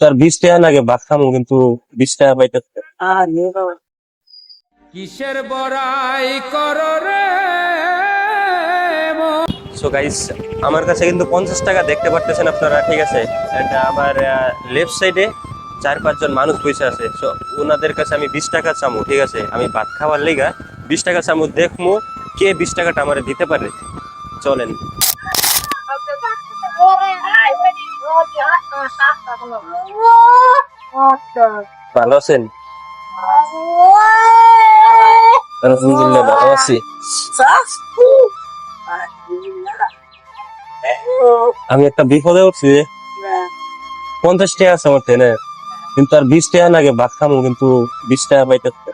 কিন্তু আর 20 টাকা লাগে ভাত খামু, কিন্তু 20 টাকা পাইতেছে। কিসের বড়াই করো রে। সো গাইস, আমার কাছে কিন্তু 50 টাকা দেখতে পারতেছেন আপনারা, ঠিক আছে। এটা আমার লেফট সাইডে 4-5 জন মানুষ বসে আছে। সো ওনাদের কাছে আমি 20 টাকা চামু, ঠিক আছে। আমি ভাত খাওয়ার লিগা 20 টাকা চামু, দেখমু কে 20 টাকাটা আমার দিতে পারে। চলেন। ভালো আছেন? আলহামদুলিল্লাহ ভালো আছি। আমি একটা বিপদে উঠছি। 50 টাকা আছে আমার ট্রেনে, কিন্তু আর 20 টাকা লাগে ভাত খামু, কিন্তু 20 টাকা পাইতেছে।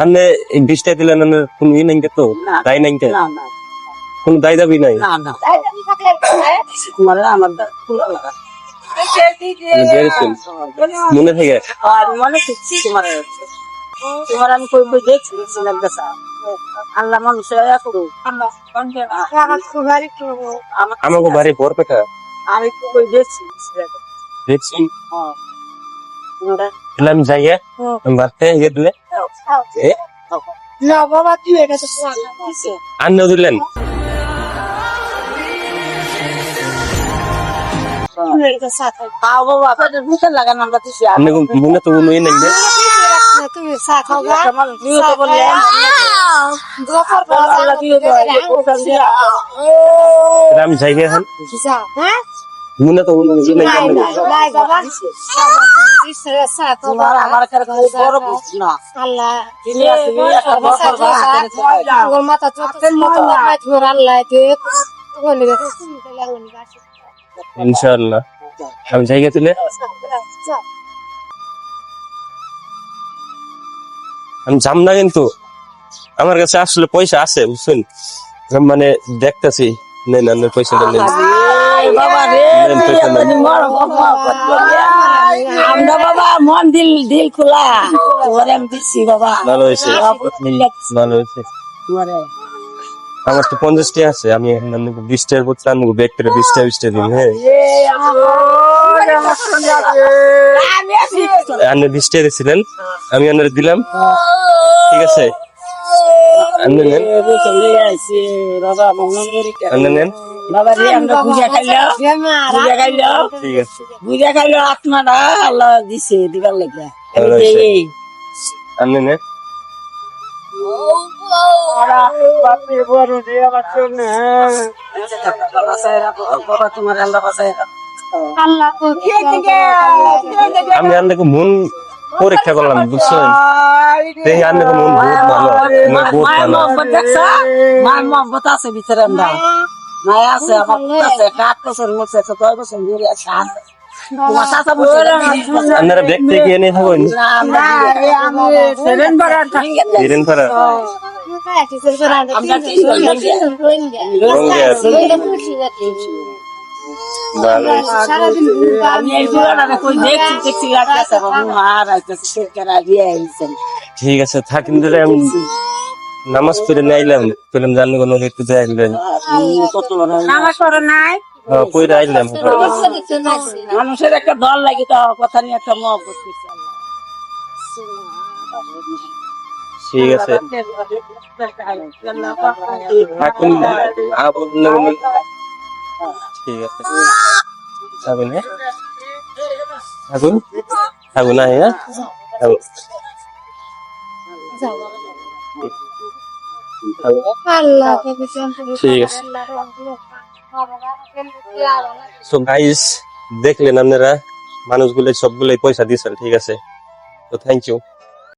আপনি 20 টাকা দিলেন, কোন ই নাই তো, দায় নাই, কোন দায় দাবি নাই। মনে থেকে আমি কই কই দেখছি আল্লাহ মানুষের আমাকে বাড়ি বরপেটা আমি কই দেখছি দেখছি। আমি যাই বাড়তে ইয়ে দিলে বাবা তুই এটা আন্না দিলেন। মনে তো কোনো ই নাই। তুমি চা খাও আমি যাই এখন, মনে তো কোনো ই নাই। ইনশাআল্লাহ আমি যাই গেছিলে, আমি যাম না, কিন্তু আমার কাছে আসলে পয়সা আছে বুঝছেন, মানে দেখতেছি। নেন আপনার পয়সাটা নেন। আমরা বাবা মন দিল দিল খোলা ওরে আমি দিচ্ছি বাবা। ভালো হয়েছে, ভালো হয়েছে। আমার তো 50 টাকা আছে, আমি 20 টাকার পর আনবো, ব্যাগ করে 20 টাকা 20 টাকা দিন। হ্যাঁ, আপনি 20 টাকা দিয়েছিলেন, আমি আপনার দিলাম, ঠিক আছে। আপনি নেন, আপনি নেন। বাবা রে আমরা বুঝা খাইলো ঠিক আছে, বুঝা খাইলো আত্মাটা আল্লাহ দিছে দিবার লাগে। ভালো হয়েছে। আপনি নেন। আমি আপনাকে মন পরীক্ষা করলাম বুঝছেন, দেখি আপনাকে মন বহুত ভালো, বহুত ভালো। মায়ের মহব্বত আছে ভিতরে আমরা মায় আছে আমার আছে 8 বছর মরছে 10 বছর ধরে আছে। আপনারা ব্যাগ থেকে এনে থাকুন। ঠিক আছে, থাকেন। আমি নামাজ পড়ে আইলাম, পেলাম জানলে কোনো একটু আইলেন পড়ে আইলাম। মানুষের একটা দল লাগে তো কথা নিয়ে একটা মহব্বত করছে। ঠিক আছে, থাকুন। ঠিক আছে, থাকুন। হ্যাঁ, থাকুন, থাকুন। হ্যাঁ, ঠিক আছে। তো গাইস, দেখলেন আপনারা মানুষগুলো সবগুলোই পয়সা দিয়েছেন, ঠিক আছে। তো থ্যাংক ইউ।